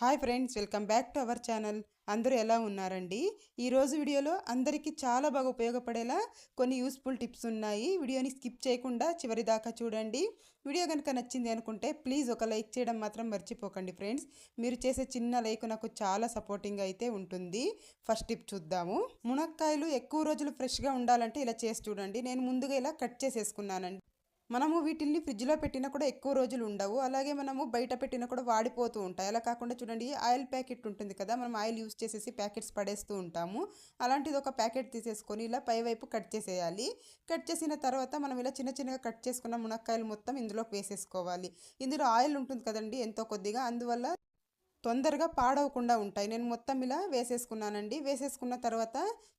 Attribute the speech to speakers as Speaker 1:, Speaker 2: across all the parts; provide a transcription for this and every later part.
Speaker 1: Hi friends, welcome back to our channel. అందరూ ఎలా ఉన్నారండి? ఈరోజు వీడియోలో అందరికీ చాలా బాగా ఉపయోగపడేలా కొన్ని యూస్ఫుల్ టిప్స్ ఉన్నాయి. వీడియోని స్కిప్ చేయకుండా చివరి దాకా చూడండి. వీడియో కనుక నచ్చింది అనుకుంటే ప్లీజ్ ఒక లైక్ చేయడం మాత్రం మర్చిపోకండి ఫ్రెండ్స్. మీరు చేసే చిన్న లైక్ నాకు చాలా సపోర్టింగ్ అయితే ఉంటుంది. ఫస్ట్ టిప్ చూద్దాము. మునక్కాయలు ఎక్కువ రోజులు ఫ్రెష్గా ఉండాలంటే ఇలా చేసి చూడండి. నేను ముందుగా ఇలా కట్ చేసేసుకున్నానండి. మనము వీటిల్ని ఫ్రిడ్జ్లో పెట్టినా కూడా ఎక్కువ రోజులు ఉండవు. అలాగే మనము బయట పెట్టినా కూడా వాడిపోతూ ఉంటాయి. అలా కాకుండా చూడండి, ఆయిల్ ప్యాకెట్ ఉంటుంది కదా, మనం ఆయిల్ యూస్ చేసేసి ప్యాకెట్స్ పడేస్తూ ఉంటాము. అలాంటిది ఒక ప్యాకెట్ తీసేసుకొని ఇలా పైవైపు కట్ చేసేయాలి. కట్ చేసిన తర్వాత మనం ఇలా చిన్న చిన్నగా కట్ చేసుకున్న మునక్కాయలు మొత్తం ఇందులోకి వేసేసుకోవాలి. ఇందులో ఆయిల్ ఉంటుంది కదండి ఎంతో కొద్దిగా, అందువల్ల తొందరగా పాడవకుండా ఉంటాయి. నేను మొత్తం ఇలా వేసేసుకున్నానండి. వేసేసుకున్న తర్వాత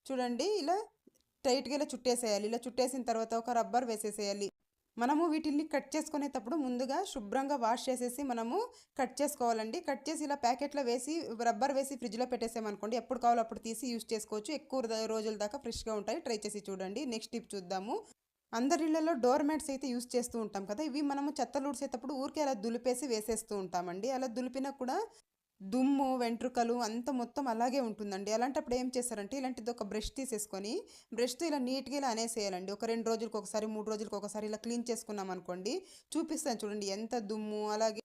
Speaker 1: చూడండి, ఇలా టైట్గా ఇలా చుట్టేసేయాలి. ఇలా చుట్టేసిన తర్వాత ఒక రబ్బర్ వేసేసేయాలి. మనము వీటిల్ని కట్ చేసుకునేటప్పుడు ముందుగా శుభ్రంగా వాష్ చేసేసి మనము కట్ చేసుకోవాలండి. కట్ చేసి ఇలా ప్యాకెట్లో వేసి రబ్బర్ వేసి ఫ్రిడ్జ్లో పెట్టేసామనుకోండి, ఎప్పుడు కావాలో అప్పుడు తీసి యూస్ చేసుకోవచ్చు. ఎక్కువ రోజుల దాకా ఫ్రెష్గా ఉంటాయి. ట్రై చేసి చూడండి. నెక్స్ట్ టిప్ చూద్దాము. అందరి ఇళ్లలో డోర్ మ్యాట్స్ అయితే యూస్ చేస్తూ ఉంటాం కదా. ఇవి మనము చెత్తలు ఊడ్చేటప్పుడు ఊరికే అలా దులిపేసి వేసేస్తూ ఉంటామండి. అలా దులిపినా కూడా దుమ్ము, వెంట్రుకలు అంత మొత్తం అలాగే ఉంటుందండి. అలాంటప్పుడు ఏం చేస్తారంటే, ఇలాంటిది ఒక బ్రష్ తీసేసుకొని బ్రష్తో ఇలా నీట్గా ఇలా అనేసేయాలండి. ఒక 2 రోజులకు ఒకసారి, 3 రోజులకు ఒకసారి ఇలా క్లీన్ చేసుకున్నాం అనుకోండి, చూపిస్తాను చూడండి ఎంత దుమ్ము, అలాగే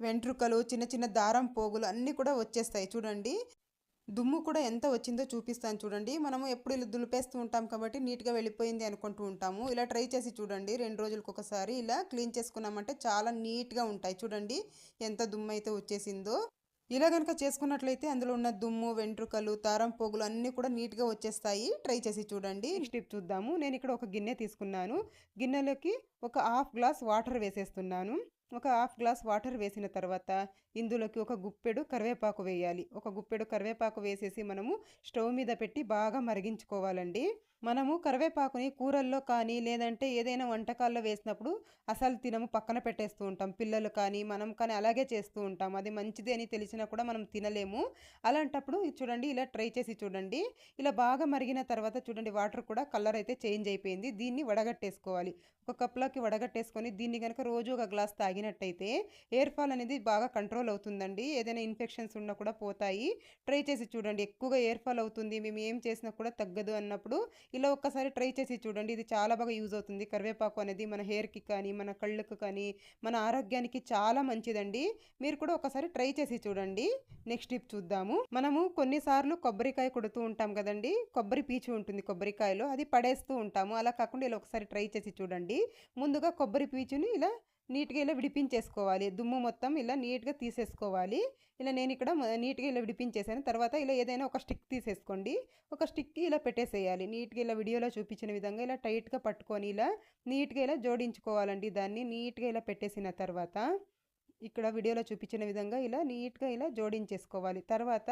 Speaker 1: వెంట్రుకలు, చిన్న చిన్న దారం పోగులు అన్నీ కూడా వచ్చేస్తాయి చూడండి. దుమ్ము కూడా ఎంత వచ్చిందో చూపిస్తాను చూడండి. మనము ఎప్పుడు ఇలా దులిపేస్తూ ఉంటాం కాబట్టి నీట్గా వెళ్ళిపోయింది అనుకుంటూ ఉంటాము. ఇలా ట్రై చేసి చూడండి. 2 రోజులకు ఒకసారి ఇలా క్లీన్ చేసుకున్నామంటే చాలా నీట్గా ఉంటాయి. చూడండి ఎంత దుమ్ము అయితే వచ్చేసిందో. ఇలా కనుక చేసుకున్నట్లయితే అందులో ఉన్న దుమ్ము, వెంట్రుకలు, దారం పోగులు అన్నీ కూడా నీట్గా వచ్చేస్తాయి. ట్రై చేసి చూడండి. నెక్స్ట్ టిప్ చూద్దాము. నేను ఇక్కడ ఒక గిన్నె తీసుకున్నాను. గిన్నెలోకి ఒక హాఫ్ గ్లాస్ వాటర్ వేసేస్తున్నాను. ఒక హాఫ్ గ్లాస్ వాటర్ వేసిన తర్వాత ఇందులోకి ఒక గుప్పెడు కరివేపాకు వేయాలి. ఒక గుప్పెడు కరివేపాకు వేసేసి మనము స్టవ్ మీద పెట్టి బాగా మరిగించుకోవాలండి. మనము కరివేపాకుని కూరల్లో కానీ లేదంటే ఏదైనా వంటకాల్లో వేసినప్పుడు అసలు తినము, పక్కన పెట్టేస్తూ ఉంటాం. పిల్లలు కానీ మనం కానీ అలాగే చేస్తూ ఉంటాం. అది మంచిది అని తెలిసినా కూడా మనం తినలేము. అలాంటప్పుడు చూడండి, ఇలా ట్రై చేసి చూడండి. ఇలా బాగా మరిగిన తర్వాత చూడండి, వాటర్ కూడా కలర్ అయితే చేంజ్ అయిపోయింది. దీన్ని వడగట్టేసుకోవాలి. ఒక కప్లోకి వడగట్టేసుకొని దీన్ని కనుక రోజు ఒక గ్లాస్ తాగినట్టయితే ఎయిర్ ఫాల్ అనేది బాగా కంట్రోల్ అవుతుందండి. ఏదైనా ఇన్ఫెక్షన్స్ ఉన్నా కూడా పోతాయి. ట్రై చేసి చూడండి. ఎక్కువగా ఎయిర్ ఫాల్ అవుతుంది, మేము ఏం చేసినా కూడా తగ్గదు అన్నప్పుడు ఇలా ఒక్కసారి ట్రై చేసి చూడండి. ఇది చాలా బాగా యూజ్ అవుతుంది. కరివేపాకు అనేది మన హెయిర్కి కానీ, మన కళ్ళకు కానీ, మన ఆరోగ్యానికి చాలా మంచిదండి. మీరు కూడా ఒకసారి ట్రై చేసి చూడండి. నెక్స్ట్ టిప్ చూద్దాము. మనము కొన్నిసార్లు కొబ్బరికాయ కొడుతూ ఉంటాం కదండి. కొబ్బరి పీచు ఉంటుంది కొబ్బరికాయలో, అది పడేస్తూ ఉంటాము. అలా కాకుండా ఇలా ఒకసారి ట్రై చేసి చూడండి. ముందుగా కొబ్బరి పీచుని ఇలా నీట్గా ఇలా విడిపించేసుకోవాలి. దుమ్ము మొత్తం ఇలా నీట్గా తీసేసుకోవాలి. ఇలా నేను ఇక్కడ నీట్గా ఇలా విడిపించేసాను. తర్వాత ఇలా ఏదైనా ఒక స్టిక్ తీసేసుకోండి. ఒక స్టిక్కి ఇలా పెట్టేసేయాలి. నీట్గా ఇలా వీడియోలో చూపించిన విధంగా ఇలా టైట్గా పట్టుకొని ఇలా నీట్గా ఇలా జోడించుకోవాలండి. దాన్ని నీట్గా ఇలా పెట్టేసిన తర్వాత ఇక్కడ వీడియోలో చూపించిన విధంగా ఇలా నీట్గా ఇలా జోడించేసుకోవాలి. తర్వాత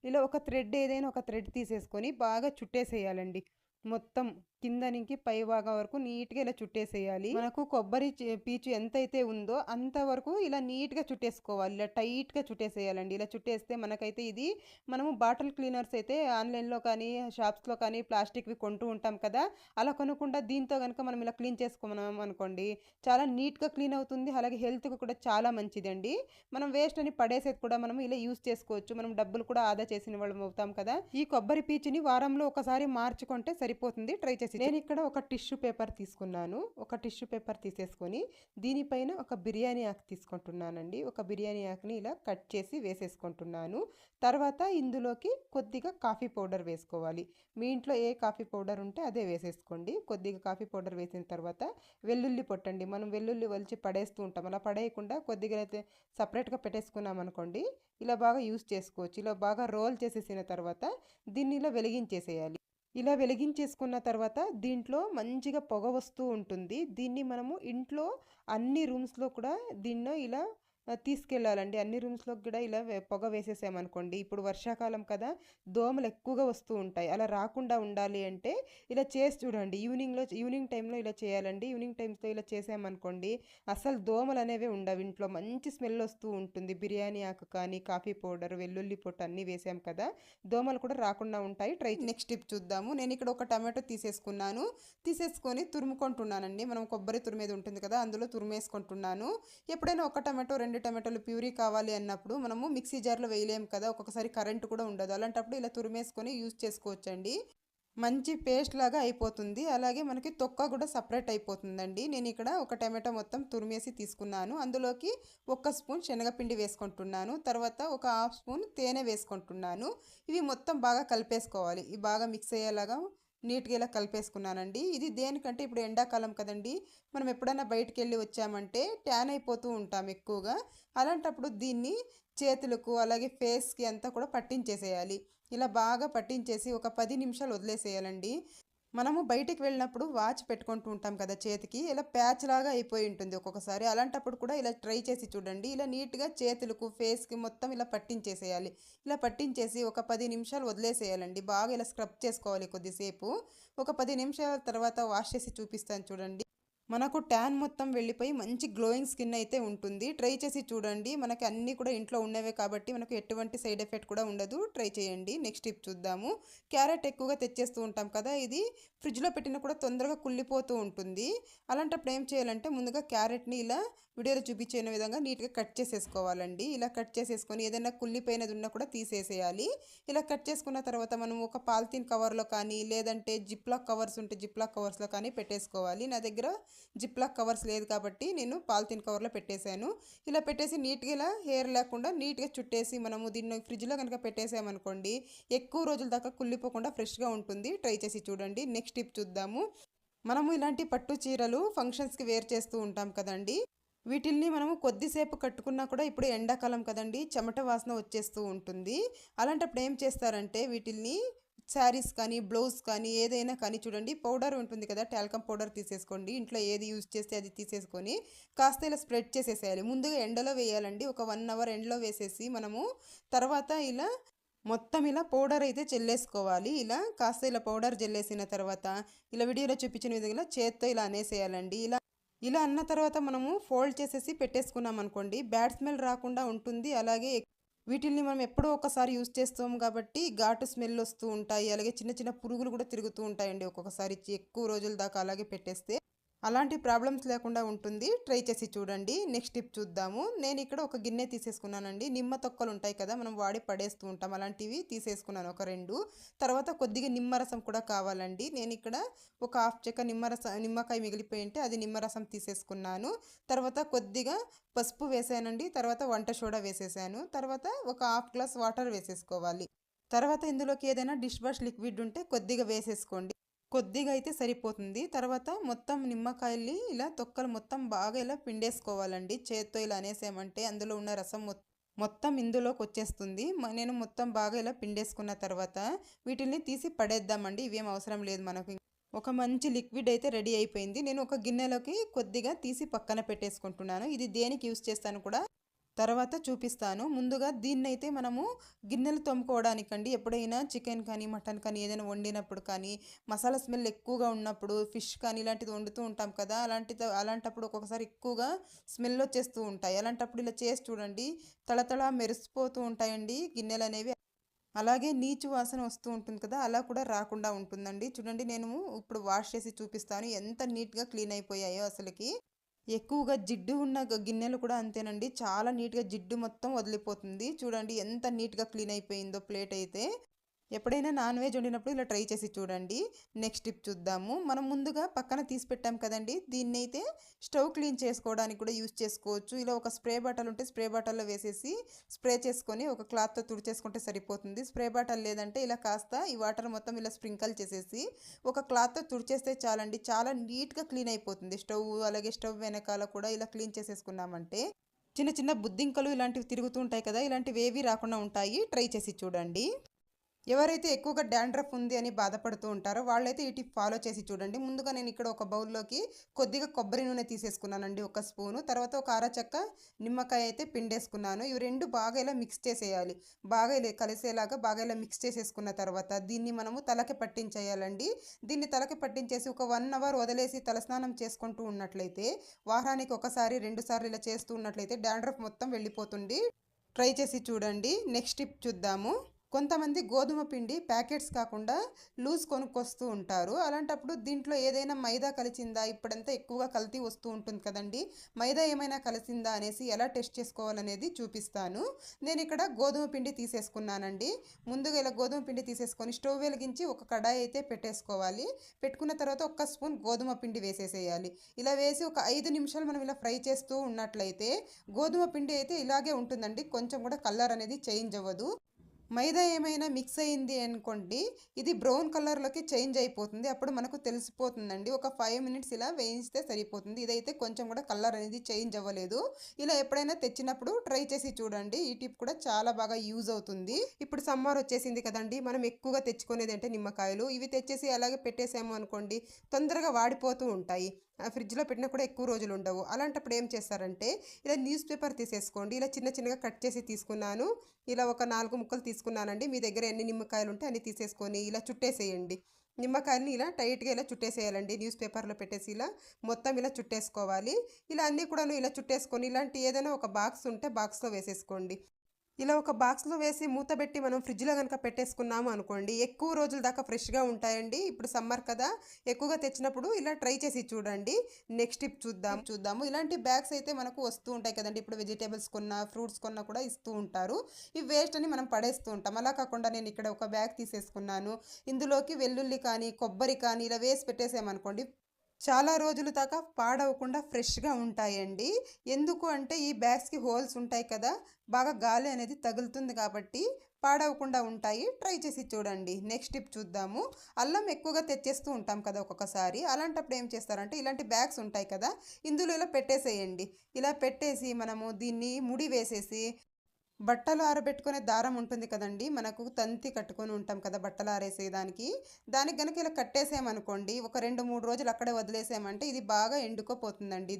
Speaker 1: ఇలా ఒక థ్రెడ్, ఏదైనా ఒక థ్రెడ్ తీసేసుకొని బాగా చుట్టేసేయాలండి. మొత్తం కింద నుంచి పై భాగం వరకు నీట్గా ఇలా చుట్టేసేయాలి. మనకు కొబ్బరి పీచు ఎంతైతే ఉందో అంతవరకు ఇలా నీట్గా చుట్టేసుకోవాలి. ఇలా టైట్గా చుట్టేసేయాలండి. ఇలా చుట్టేస్తే మనకైతే ఇది మనము బాటిల్ క్లీనర్స్ అయితే ఆన్లైన్లో కానీ షాప్స్లో కానీ ప్లాస్టిక్వి కొంటూ ఉంటాం కదా, అలా కొనకుండా దీంతో కనుక మనం ఇలా క్లీన్ చేసుకున్నాం అనుకోండి, చాలా నీట్గా క్లీన్ అవుతుంది. అలాగే హెల్త్కి కూడా చాలా మంచిదండి. మనం వేస్ట్ అని పడేసేది కూడా మనం ఇలా యూస్ చేసుకోవచ్చు. మనం డబ్బులు కూడా ఆదా చేసిన వాళ్ళం అవుతాం కదా. ఈ కొబ్బరి పీచుని వారంలో ఒకసారి మార్చుకుంటే సరిపోతుంది. ట్రై చేసి నేను ఇక్కడ ఒక టిష్యూ పేపర్ తీసుకున్నాను. ఒక టిష్యూ పేపర్ తీసేసుకొని దీనిపైన ఒక బిర్యానీ ఆకు తీసుకుంటున్నానండి. ఒక బిర్యానీ ఆకుని ఇలా కట్ చేసి వేసేసుకుంటున్నాను. తర్వాత ఇందులోకి కొద్దిగా కాఫీ పౌడర్ వేసుకోవాలి. మీ ఇంట్లో ఏ కాఫీ పౌడర్ ఉంటే అదే వేసేసుకోండి. కొద్దిగా కాఫీ పౌడర్ వేసిన తర్వాత వెల్లుల్లి పొట్టండి. మనం వెల్లుల్లి వలిచి పడేస్తూ ఉంటాం. అలా పడేయకుండా కొద్దిగా అయితే సపరేట్గా పెట్టేసుకున్నాం అనుకోండి, ఇలా బాగా యూస్ చేసుకోవచ్చు. ఇలా బాగా రోల్ చేసేసిన తర్వాత దీన్ని ఇలా వెలిగించేసేయాలి. ఇలా వెలిగించేసుకున్న తర్వాత దీంట్లో మంచిగా పొగ వస్తూ ఉంటుంది. దీన్ని మనము ఇంట్లో అన్ని రూమ్స్లో కూడా దీన్ని ఇలా తీసుకెళ్ళాలండి. అన్ని రూమ్స్లోకి కూడా ఇలా పొగ వేసేసామనుకోండి, ఇప్పుడు వర్షాకాలం కదా, దోమలు ఎక్కువగా వస్తూ ఉంటాయి. అలా రాకుండా ఉండాలి అంటే ఇలా చేసి చూడండి. ఈవినింగ్ టైంలో ఇలా చేయాలండి. ఈవినింగ్ టైమ్స్లో ఇలా చేసామనుకోండి, అసలు దోమలు అనేవి ఉండవు. ఇంట్లో మంచి స్మెల్ వస్తూ ఉంటుంది. బిర్యానీ ఆకు కానీ, కాఫీ పౌడర్, వెల్లుల్లి పొట్టు అన్నీ వేసాం కదా, దోమలు కూడా రాకుండా ఉంటాయి. నెక్స్ట్ టిప్ చూద్దాము. నేను ఇక్కడ ఒక టమాటో తీసేసుకొని తురుముకుంటున్నానండి. మనం కొబ్బరి తురిమేది ఉంటుంది కదా, అందులో తురిమేసుకుంటున్నాను. ఎప్పుడైనా ఒక టమాటో 2 ఎండు టమాటాలు ప్యూరీ కావాలి అన్నప్పుడు మనము మిక్సీ జార్లో వేయలేము కదా, ఒక్కొక్కసారి కరెంటు కూడా ఉండదు. అలాంటప్పుడు ఇలా తురిమేసుకొని యూజ్ చేసుకోవచ్చండి. మంచి పేస్ట్ లాగా అయిపోతుంది. అలాగే మనకి తొక్క కూడా సపరేట్ అయిపోతుందండి. నేను ఇక్కడ ఒక టమాటా మొత్తం తురిమేసి తీసుకున్నాను. అందులోకి 1 స్పూన్ శనగపిండి వేసుకుంటున్నాను. తర్వాత ఒక హాఫ్ స్పూన్ తేనె వేసుకుంటున్నాను. ఇవి మొత్తం బాగా కలిపేసుకోవాలి. ఇవి బాగా మిక్స్ అయ్యేలాగా నీట్గా ఇలా కలిపేసుకున్నానండి. ఇది దేనికంటే ఇప్పుడు ఎండాకాలం కదండి, మనం ఎప్పుడైనా బయటికి వెళ్ళి వచ్చామంటే ట్యాన్ అయిపోతూ ఉంటాం ఎక్కువగా. అలాంటప్పుడు దీన్ని చేతులకు అలాగే ఫేస్కి అంతా కూడా పట్టించేసేయాలి. ఇలా బాగా పట్టించేసి ఒక 10 నిమిషాలు వదిలేసేయాలండి. మనము బయటికి వెళ్ళినప్పుడు వాచ్ పెట్టుకుంటూ ఉంటాం కదా చేతికి, ఇలా ప్యాచ్ లాగా అయిపోయి ఉంటుంది ఒక్కొక్కసారి. అలాంటప్పుడు కూడా ఇలా ట్రై చేసి చూడండి. ఇలా నీట్గా చేతులకు ఫేస్కి మొత్తం ఇలా పట్టించేసేయాలి. ఇలా పట్టించేసి ఒక 10 నిమిషాలు వదిలేసేయాలండి. బాగా ఇలా స్క్రబ్ చేసుకోవాలి కొద్దిసేపు. ఒక 10 నిమిషాల తర్వాత వాష్ చేసి చూపిస్తాను చూడండి. మనకు ట్యాన్ మొత్తం వెళ్ళిపోయి మంచి గ్లోయింగ్ స్కిన్ అయితే ఉంటుంది. ట్రై చేసి చూడండి. మనకి అన్నీ కూడా ఇంట్లో ఉన్నవే కాబట్టి మనకు ఎటువంటి సైడ్ ఎఫెక్ట్ కూడా ఉండదు. ట్రై చేయండి. నెక్స్ట్ టిప్ చూద్దాము. క్యారెట్ ఎక్కువగా తెచ్చేస్తూ ఉంటాం కదా, ఇది ఫ్రిడ్జ్లో పెట్టినా కూడా తొందరగా కుళ్ళిపోతూ ఉంటుంది. అలాంటప్పుడు ఏం చేయాలంటే ముందుగా క్యారెట్ని ఇలా వీడియోలో చూపించిన విధంగా నీట్గా కట్ చేసేసుకోవాలండి. ఇలా కట్ చేసేసుకొని ఏదైనా కుళ్ళిపోయినది ఉన్నా కూడా తీసేసేయాలి. ఇలా కట్ చేసుకున్న తర్వాత మనం ఒక పాలిథిన్ కవర్లో కానీ లేదంటే జిప్లాక్ కవర్స్ ఉంటే జిప్లాక్ కవర్స్లో కానీ పెట్టేసుకోవాలి. నా దగ్గర జిప్లాక్ కవర్స్ లేదు కాబట్టి నేను పాలిథిన్ కవర్లో పెట్టేశాను. ఇలా పెట్టేసి నీట్గా ఇలా హెయిర్ లేకుండా నీట్గా చుట్టేసి మనము దీన్ని ఫ్రిడ్జ్లో కనుక పెట్టేసామనుకోండి ఎక్కువ రోజుల దాకా కుళ్ళిపోకుండా ఫ్రెష్గా ఉంటుంది. ట్రై చేసి చూడండి. నెక్స్ట్ టిప్ చూద్దాము. మనము ఇలాంటి పట్టు చీరలు ఫంక్షన్స్కి వేర్ చేస్తూ ఉంటాం కదండి, వీటిల్ని మనము కొద్దిసేపు కట్టుకున్నా కూడా ఇప్పుడు ఎండాకాలం కదండి, చెమట వాసన వచ్చేస్తూ ఉంటుంది. అలాంటప్పుడు ఏం చేస్తారంటే వీటిల్ని శారీస్ కానీ బ్లౌజ్ కానీ ఏదైనా కానీ చూడండి, పౌడర్ ఉంటుంది కదా, టాల్కమ్ పౌడర్ తీసేసుకోండి. ఇంట్లో ఏది యూజ్ చేస్తే అది తీసేసుకొని కాస్త ఇలా స్ప్రెడ్ చేసేసేయాలి. ముందుగా ఎండలో వేయాలండి. ఒక 1 అవర్ ఎండలో వేసేసి మనము తర్వాత ఇలా మొత్తం ఇలా పౌడర్ అయితే చెల్లేసుకోవాలి. ఇలా కాస్త ఇలా పౌడర్ జల్లేసిన తర్వాత ఇలా వీడియోలో చూపించిన విధంగా చేత్తో ఇలా అనేసేయాలండి. ఇలా ఇలా అన్న తర్వాత మనము ఫోల్డ్ చేసేసి పెట్టేసుకున్నాం అనుకోండి, బ్యాడ్ స్మెల్ రాకుండా ఉంటుంది. అలాగే వీటిల్ని మనం ఎప్పుడో ఒకసారి యూజ్ చేస్తాం కాబట్టి ఘాటు స్మెల్ వస్తూ ఉంటాయి. అలాగే చిన్న చిన్న పురుగులు కూడా తిరుగుతూ ఉంటాయండి ఒక్కొక్కసారి ఎక్కువ రోజుల దాకా అలాగే పెట్టేస్తే. అలాంటి ప్రాబ్లమ్స్ లేకుండా ఉంటుంది. ట్రై చేసి చూడండి. నెక్స్ట్ టిప్ చూద్దాము. నేను ఇక్కడ ఒక గిన్నె తీసేసుకున్నానండి. నిమ్మ తొక్కలు ఉంటాయి కదా, మనం వాడి పడేస్తూ ఉంటాం, అలాంటివి తీసేసుకున్నాను ఒక 2. తర్వాత కొద్దిగా నిమ్మరసం కూడా కావాలండి. నేను ఇక్కడ ఒక హాఫ్ చెక్క నిమ్మకాయ మిగిలిపోయి ఉంటే అది నిమ్మరసం తీసేసుకున్నాను. తర్వాత కొద్దిగా పసుపు వేసానండి. తర్వాత వంట సోడా వేసేసాను. తర్వాత ఒక హాఫ్ గ్లాస్ వాటర్ వేసేసుకోవాలి. తర్వాత ఇందులోకి ఏదైనా డిష్ వాష్ లిక్విడ్ ఉంటే కొద్దిగా వేసేసుకోండి. కొద్దిగా అయితే సరిపోతుంది. తర్వాత మొత్తం నిమ్మకాయల్ని ఇలా తొక్కలు మొత్తం బాగా ఇలా పిండేసుకోవాలండి. చేత్తో ఇలా అనేసామంటే అందులో ఉన్న రసం మొత్తం ఇందులోకి వచ్చేస్తుంది. నేను మొత్తం బాగా ఇలా పిండేసుకున్న తర్వాత వీటిల్ని తీసి పడేద్దామండి. ఇవేం అవసరం లేదు మనకు. ఒక మంచి లిక్విడ్ అయితే రెడీ అయిపోయింది. నేను ఒక గిన్నెలోకి కొద్దిగా తీసి పక్కన పెట్టేసుకుంటున్నాను. ఇది దేనికి యూస్ చేస్తాను కూడా తర్వాత చూపిస్తాను. ముందుగా దీన్నైతే మనము గిన్నెలు తోముకోవడానికండి. ఎప్పుడైనా చికెన్ కానీ మటన్ కానీ ఏదైనా వండినప్పుడు కానీ మసాలా స్మెల్ ఎక్కువగా ఉన్నప్పుడు ఫిష్ కానీ ఇలాంటిది వండుతూ ఉంటాం కదా, అలాంటప్పుడు ఒక్కొక్కసారి ఎక్కువగా స్మెల్ వచ్చేస్తూ ఉంటాయి. అలాంటప్పుడు ఇలా చేసి చూడండి, తళతళ మెరిసిపోతూ ఉంటాయండి గిన్నెలు అనేవి. అలాగే నీచు వాసన వస్తూ ఉంటుంది కదా, అలా కూడా రాకుండా ఉంటుందండి. చూడండి, నేను ఇప్పుడు వాష్ చేసి చూపిస్తాను ఎంత నీట్గా క్లీన్ అయిపోయాయో. అసలుకి ఎక్కువగా జిడ్డు ఉన్న గిన్నెలు కూడా అంతేనండి, చాలా నీట్గా జిడ్డు మొత్తం వదిలిపోతుంది. చూడండి ఎంత నీట్గా క్లీన్ అయిపోయిందో ప్లేట్ అయితే. ఎప్పుడైనా నాన్ వెజ్ వండినప్పుడు ఇలా ట్రై చేసి చూడండి. నెక్స్ట్ టిప్ చూద్దాము. మనం ముందుగా పక్కన తీసి పెట్టాం కదండి, దీన్ని అయితే స్టవ్ క్లీన్ చేసుకోవడానికి కూడా యూజ్ చేసుకోవచ్చు. ఇలా ఒక స్ప్రే బాటిల్ ఉంటే స్ప్రే బాటిల్లో వేసేసి స్ప్రే చేసుకొని ఒక క్లాత్తో తుడిచేసుకుంటే సరిపోతుంది. స్ప్రే బాటిల్ లేదంటే ఇలా కాస్త ఈ వాటర్ మొత్తం ఇలా స్ప్రింకల్ చేసేసి ఒక క్లాత్తో తుడిచేస్తే చాలండి, చాలా నీట్గా క్లీన్ అయిపోతుంది స్టవ్. అలాగే స్టవ్ వెనకాల కూడా ఇలా క్లీన్ చేసేసుకున్నామంటే చిన్న చిన్న బుద్ధింకలు ఇలాంటివి తిరుగుతూ ఉంటాయి కదా, ఇలాంటివి ఏవి రాకుండా ఉంటాయి. ట్రై చేసి చూడండి. ఎవరైతే ఎక్కువగా డాండ్రఫ్ ఉంది అని బాధపడుతూ ఉంటారో వాళ్ళైతే ఈ టిప్ ఫాలో చేసి చూడండి. ముందుగా నేను ఇక్కడ ఒక బౌల్లోకి కొద్దిగా కొబ్బరి నూనె తీసేసుకున్నానండి, 1 స్పూను. తర్వాత ఒక అరచక్క నిమ్మకాయ అయితే పిండేసుకున్నాను. ఇవి 2 బాగా ఇలా మిక్స్ చేసేయాలి. బాగా ఇలా కలిసేలాగా బాగా ఇలా మిక్స్ చేసేసుకున్న తర్వాత దీన్ని మనము తలకి పట్టించేయాలండి. దీన్ని తలకి పట్టించేసి ఒక 1 అవర్ వదిలేసి తలస్నానం చేసుకుంటూ ఉన్నట్లయితే, వారానికి ఒకసారి 2 సార్లు ఇలా చేస్తూ ఉన్నట్లయితే డాండ్రఫ్ మొత్తం వెళ్ళిపోతుంది. ట్రై చేసి చూడండి. నెక్స్ట్ టిప్ చూద్దాము. కొంతమంది గోధుమ పిండి ప్యాకెట్స్ కాకుండా లూజ్ కొనుక్కొస్తూ ఉంటారు. అలాంటప్పుడు దీంట్లో ఏదైనా మైదా కలిసిందా, ఇప్పుడంతా ఎక్కువగా కల్తీ వస్తూ ఉంటుంది కదండి, మైదా ఏమైనా కలిసిందా అనేసి ఎలా టెస్ట్ చేసుకోవాలనేది చూపిస్తాను. నేను ఇక్కడ గోధుమ పిండి తీసేసుకున్నానండి. ముందుగా ఇలా గోధుమ పిండి తీసేసుకొని స్టవ్ వెలిగించి ఒక కడాయి అయితే పెట్టేసుకోవాలి. పెట్టుకున్న తర్వాత ఒక్క స్పూన్ గోధుమ పిండి వేసేసేయాలి. ఇలా వేసి ఒక 5 నిమిషాలు మనం ఇలా ఫ్రై చేస్తూ ఉన్నట్లయితే గోధుమ పిండి అయితే ఇలాగే ఉంటుందండి, కొంచెం కూడా కలర్ అనేది చేంజ్ అవ్వదు. మైదా ఏమైనా మిక్స్ అయింది అనుకోండి, ఇది బ్రౌన్ కలర్లోకి చేంజ్ అయిపోతుంది. అప్పుడు మనకు తెలిసిపోతుందండి. ఒక 5 మినిట్స్ ఇలా వేయిస్తే సరిపోతుంది. ఇదైతే కొంచెం కూడా కలర్ అనేది చేంజ్ అవ్వలేదు. ఇలా ఎప్పుడైనా తెచ్చినప్పుడు ట్రై చేసి చూడండి. ఈ టిప్ కూడా చాలా బాగా యూజ్ అవుతుంది. ఇప్పుడు సమ్మర్ వచ్చేసింది కదండి, మనం ఎక్కువగా తెచ్చుకునేది అంటే నిమ్మకాయలు. ఇవి తెచ్చేసి అలాగే పెట్టేసాము అనుకోండి, తొందరగా వాడిపోతూ ఉంటాయి. ఫ్రిడ్జ్లో పెట్టినా కూడా ఎక్కువ రోజులు ఉండవు. అలాంటప్పుడు ఏం చేస్తారంటే ఇలా న్యూస్ పేపర్ తీసేసుకోండి. ఇలా చిన్న చిన్నగా కట్ చేసి తీసుకున్నాను. ఇలా ఒక 4 ముక్కలు తీసుకున్నానండి. మీ దగ్గర ఎన్ని నిమ్మకాయలు ఉంటే అన్ని తీసేసుకొని ఇలా చుట్టేసేయండి. నిమ్మకాయలని ఇలా టైట్గా ఇలా చుట్టేసేయాలండి. న్యూస్ పేపర్లో పెట్టేసి ఇలా మొత్తం ఇలా చుట్టేసుకోవాలి. ఇలా అన్నీ కూడాను ఇలా చుట్టేసుకొని ఇలాంటి ఏదైనా ఒక బాక్స్ ఉంటే బాక్స్లో వేసేసుకోండి. ఇలా ఒక బాక్స్లో వేసి మూత పెట్టి మనం ఫ్రిడ్జ్లో కనుక పెట్టేసుకున్నాము అనుకోండి, ఎక్కువ రోజుల దాకా ఫ్రెష్గా ఉంటాయండి. ఇప్పుడు సమ్మర్ కదా, ఎక్కువగా తెచ్చినప్పుడు ఇలా ట్రై చేసి చూడండి. నెక్స్ట్ టిప్ చూద్దాము. ఇలాంటి బ్యాగ్స్ అయితే మనకు వస్తూ ఉంటాయి కదండి. ఇప్పుడు వెజిటేబుల్స్ కొన్నా, ఫ్రూట్స్ కొన్నా కూడా ఇస్తూ ఉంటారు. ఈ వేస్ట్ అని మనం పడేస్తూ ఉంటాం. అలా కాకుండా నేను ఇక్కడ ఒక బ్యాగ్ తీసేసుకున్నాను. ఇందులోకి వెల్లుల్లి కానీ, కొబ్బరి కానీ ఇలా వేసి పెట్టేసామనుకోండి, చాలా రోజుల దాకా పాడవకుండా ఫ్రెష్గా ఉంటాయండి. ఎందుకు అంటే ఈ బ్యాగ్స్కి హోల్స్ ఉంటాయి కదా, బాగా గాలి అనేది తగులుతుంది కాబట్టి పాడవకుండా ఉంటాయి. ట్రై చేసి చూడండి. నెక్స్ట్ టిప్ చూద్దాము. అల్లం ఎక్కువగా తెచ్చేస్తూ ఉంటాం కదా ఒక్కొక్కసారి. అలాంటప్పుడు ఏం చేస్తారంటే ఇలాంటి బ్యాగ్స్ ఉంటాయి కదా, ఇందులో ఇలా పెట్టేసేయండి. ఇలా పెట్టేసి మనము దీన్ని ముడి వేసేసి బట్టలు ఆరబెట్టుకునే దారం ఉంటుంది కదండి, మనకు తంతి కట్టుకొని ఉంటాం కదా బట్టలు ఆరేసేదానికి, దానికి గనుక ఇలా కట్టేసామనుకోండి, ఒక 2-3 రోజులు అక్కడే వదిలేసామంటే ఇది బాగా ఎండుకోపోతుందండి.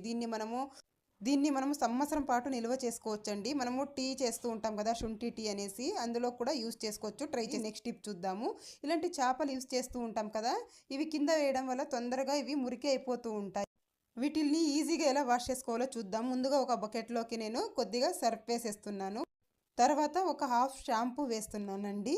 Speaker 1: దీన్ని మనము సంవత్సరం పాటు నిల్వ చేసుకోవచ్చండి. మనము టీ చేస్తూ ఉంటాం కదా, శుంఠి టీ అనేసి, అందులో కూడా యూస్ చేసుకోవచ్చు. ట్రై చేసి నెక్స్ట్ టిప్ చూద్దాము. ఇలాంటి చేపలు యూస్ చేస్తూ ఉంటాం కదా, ఇవి కింద వేయడం వల్ల తొందరగా ఇవి మురికి అయిపోతూ ఉంటాయి. వీటిల్ని ఈజీగా ఎలా వాష్ చేసుకోవాలో చూద్దాం. ముందుగా ఒక బకెట్లోకి నేను కొద్దిగా సర్ఫ్ వేసేస్తున్నాను. తర్వాత ఒక హాఫ్ షాంపూ వేస్తున్నానండి.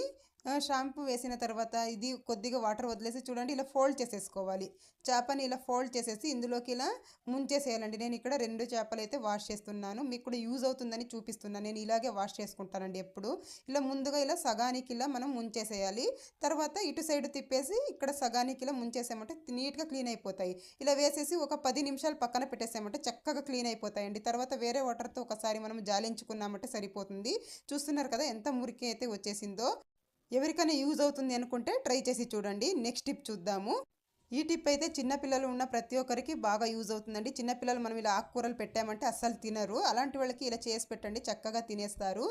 Speaker 1: షాంపూ వేసిన తర్వాత ఇది కొద్దిగా వాటర్ వదిలేసి చూడండి, ఇలా ఫోల్డ్ చేసేసుకోవాలి. చేపని ఇలా ఫోల్డ్ చేసేసి ఇందులోకి ఇలా ముంచేసేయాలండి. నేను ఇక్కడ 2 చేపలు అయితే వాష్ చేస్తున్నాను. మీకు కూడా యూజ్ అవుతుందని చూపిస్తున్నాను. నేను ఇలాగే వాష్ చేసుకుంటానండి ఎప్పుడు. ఇలా ముందుగా ఇలా సగానికి ఇలా మనం ముంచేసేయాలి. తర్వాత ఇటు సైడ్ తిప్పేసి ఇక్కడ సగానికి ఇలా ముంచేసామంటే నీట్గా క్లీన్ అయిపోతాయి. ఇలా వేసేసి ఒక 10 నిమిషాలు పక్కన పెట్టేసామంటే చక్కగా క్లీన్ అయిపోతాయండి. తర్వాత వేరే వాటర్తో ఒకసారి మనం జాలించుకున్నామంటే సరిపోతుంది. చూస్తున్నారు కదా ఎంత మురికి అయితే వచ్చేసిందో. ఎవరికైనా యూజ్ అవుతుంది అనుకుంటే ట్రై చేసి చూడండి. నెక్స్ట్ టిప్ చూద్దాము. ఈ టిప్ అయితే చిన్నపిల్లలు ఉన్న ప్రతి ఒక్కరికి బాగా యూజ్ అవుతుందండి. చిన్నపిల్లలు మనం ఇలా ఆకుకూరలు పెట్టామంటే అస్సలు తినరు. అలాంటి వాళ్ళకి ఇలా చేసి పెట్టండి, చక్కగా తినేస్తారు.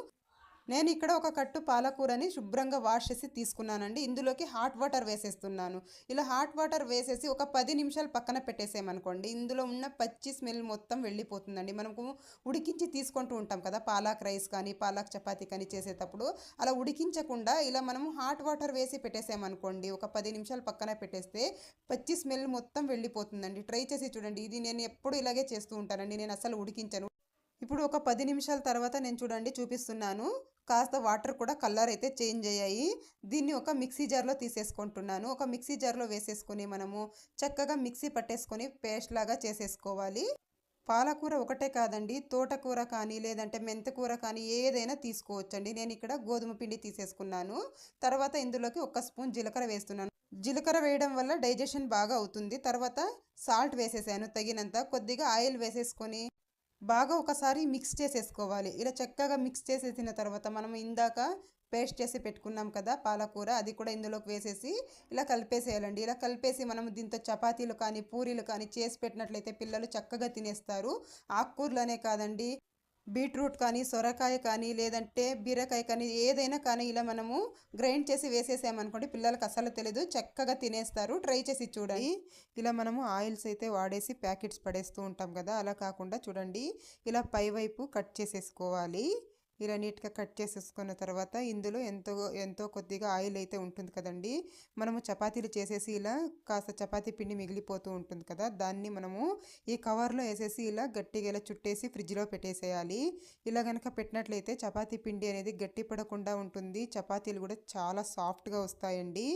Speaker 1: నేను ఇక్కడ ఒక కట్టు పాలకూరని శుభ్రంగా వాష్ చేసి తీసుకున్నానండి. ఇందులోకి హాట్ వాటర్ వేసేస్తున్నాను. ఇలా హాట్ వాటర్ వేసేసి ఒక 10 నిమిషాలు పక్కన పెట్టేసామనుకోండి, ఇందులో ఉన్న పచ్చి స్మెల్ మొత్తం వెళ్ళిపోతుందండి. మనకు ఉడికించి తీసుకుంటూ ఉంటాం కదా, పాలక్ రైస్ కానీ పాలక్ చపాతీ కానీ చేసేటప్పుడు, అలా ఉడికించకుండా ఇలా మనము హాట్ వాటర్ వేసి పెట్టేసామనుకోండి, ఒక 10 నిమిషాలు పక్కన పెట్టేస్తే పచ్చి స్మెల్ మొత్తం వెళ్ళిపోతుందండి. ట్రై చేసి చూడండి. ఇది నేను ఎప్పుడు ఇలాగే చేస్తూ ఉంటానండి, నేను అసలు ఉడికించను. ఇప్పుడు ఒక 10 నిమిషాల తర్వాత నేను చూడండి చూపిస్తున్నాను. కాస్త వాటర్ కూడా కలర్ అయితే చేంజ్ అయ్యాయి. దీన్ని ఒక మిక్సీ జార్లో తీసేసుకుంటున్నాను. ఒక మిక్సీ జార్లో వేసేసుకొని మనము చక్కగా మిక్సీ పట్టేసుకొని పేస్ట్ లాగా చేసేసుకోవాలి. పాలకూర ఒకటే కాదండి, తోటకూర కానీ లేదంటే మెంతకూర కానీ ఏదైనా తీసుకోవచ్చండి. నేను ఇక్కడ గోధుమ పిండి తీసేసుకున్నాను. తర్వాత ఇందులోకి 1 స్పూన్ జీలకర్ర వేస్తున్నాను. జీలకర్ర వేయడం వల్ల డైజెషన్ బాగా అవుతుంది. తర్వాత సాల్ట్ వేసేసాను తగినంత. కొద్దిగా ఆయిల్ వేసేసుకొని బాగా ఒకసారి మిక్స్ చేసేసుకోవాలి. ఇలా చక్కగా మిక్స్ చేసేసిన తర్వాత మనం ఇందాక పేస్ట్ చేసి పెట్టుకున్నాం కదా పాలకూర, అది కూడా ఇందులోకి వేసేసి ఇలా కలిపేసేయాలండి. ఇలా కలిపేసి మనం దీంతో చపాతీలు కానీ పూరీలు కానీ చేసి పెట్టినట్లయితే పిల్లలు చక్కగా తినేస్తారు. ఆకుకూరలనే కాదండి, బీట్రూట్ కానీ సొరకాయ కానీ లేదంటే బీరకాయ కానీ ఏదైనా కానీ ఇలా మనము గ్రైండ్ చేసి వేసేసామనుకోండి, పిల్లలకు అసలు తెలియదు, చక్కగా తినేస్తారు. ట్రై చేసి చూడండి. ఇలా మనము ఆయిల్స్ అయితే వాడేసి ప్యాకెట్స్ పడేస్తూ ఉంటాం కదా, అలా కాకుండా చూడండి ఇలా పైవైపు కట్ చేసేసుకోవాలి. ఇలా నీట్గా కట్ చేసేసుకున్న తర్వాత ఇందులో ఎంతో ఎంతో కొద్దిగా ఆయిల్ అయితే ఉంటుంది కదండి. మనము చపాతీలు చేసేసి ఇలా కాస్త చపాతీ పిండి మిగిలిపోతూ ఉంటుంది కదా, దాన్ని మనము ఈ కవర్లో వేసేసి ఇలా గట్టిగా ఇలా చుట్టేసి ఫ్రిడ్జ్లో పెట్టేసేయాలి. ఇలా కనుక పెట్టినట్లయితే చపాతీ పిండి అనేది గట్టి పడకుండా ఉంటుంది. చపాతీలు కూడా చాలా సాఫ్ట్గా వస్తాయండి.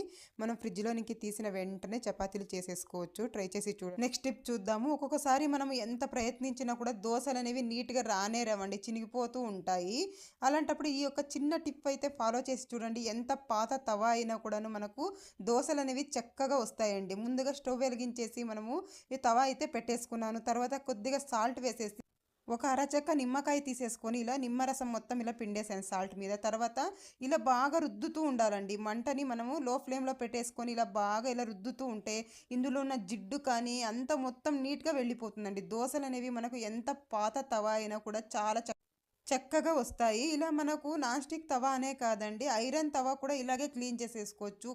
Speaker 1: మనం ఫ్రిడ్జ్లోనికి తీసిన వెంటనే చపాతీలు చేసేసుకోవచ్చు. ట్రై చేసి చూడండి. నెక్స్ట్ టిప్ చూద్దాము. ఒక్కొక్కసారి మనం ఎంత ప్రయత్నించినా కూడా దోశలు అనేవి నీట్గా రానే రావండి, చినిగిపోతూ ఉంటాయి. అలాంటప్పుడు ఈ యొక్క చిన్న టిప్ అయితే ఫాలో చేసి చూడండి. ఎంత పాత తవా అయినా కూడాను మనకు దోశలు అనేవి చక్కగా వస్తాయండి. ముందుగా స్టవ్ వెలిగించేసి మనము ఈ తవా అయితే పెట్టేసుకున్నాను. తర్వాత కొద్దిగా సాల్ట్ వేసేసి ఒక అరచెక్క నిమ్మకాయ తీసేసుకొని ఇలా నిమ్మరసం మొత్తం ఇలా పిండేసాను సాల్ట్ మీద. తర్వాత ఇలా బాగా రుద్దుతూ ఉండాలండి. మంటని మనము లో ఫ్లేమ్లో పెట్టేసుకొని ఇలా బాగా ఇలా రుద్దుతూ ఉంటే ఇందులో ఉన్న జిడ్డు కానీ అంత మొత్తం నీట్గా వెళ్ళిపోతుందండి. దోశలు అనేవి మనకు ఎంత పాత తవా అయినా కూడా చాలా చక్కగా వస్తాయి. ఇలా మనకు నాన్ స్టిక్ తవా అనే కాదండి, ఐరన్ తవా కూడా ఇలాగే క్లీన్ చేసేసుకోవచ్చు.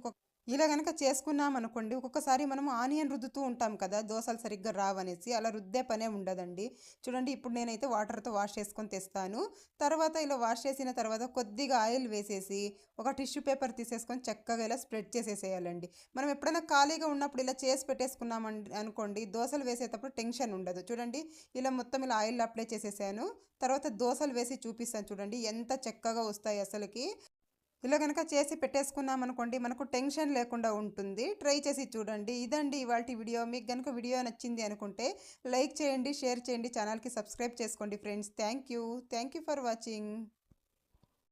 Speaker 1: ఇలా గనక చేసుకున్నామనుకోండి, ఒక్కొక్కసారి మనము ఆనియన్ రుద్దుతూ ఉంటాం కదా దోసలు సరిగ్గా రావనేసి, అలా రుద్దే పనే ఉండదండి. చూడండి, ఇప్పుడు నేనైతే వాటర్తో వాష్ చేసుకొని తెస్తాను. తర్వాత ఇలా వాష్ చేసిన తర్వాత కొద్దిగా ఆయిల్ వేసేసి ఒక టిష్యూ పేపర్ తీసేసుకొని చక్కగా ఇలా స్ప్రెడ్ చేసేసేయాలండి. మనం ఎప్పుడైనా ఖాళీగా ఉన్నప్పుడు ఇలా చేసి పెట్టేసుకున్నామండి అనుకోండి, దోసలు వేసేటప్పుడు టెన్షన్ ఉండదు. చూడండి, ఇలా మొత్తం ఇలా ఆయిల్ అప్లై చేసేసాను. తర్వాత దోసలు వేసి చూపిస్తాను చూడండి, ఎంత చక్కగా వస్తాయి అసలుకి. ఇలా కనుక చేసి పెట్టేసుకున్నామనుకోండి, మనకు టెన్షన్ లేకుండా ఉంటుంది. ట్రై చేసి చూడండి. ఇదండి ఇవాల్టి వీడియో. మీకు కనుక వీడియో నచ్చింది అనుకుంటే లైక్ చేయండి, షేర్ చేయండి, ఛానల్కి సబ్స్క్రైబ్ చేసుకోండి friends. Thank you for watching.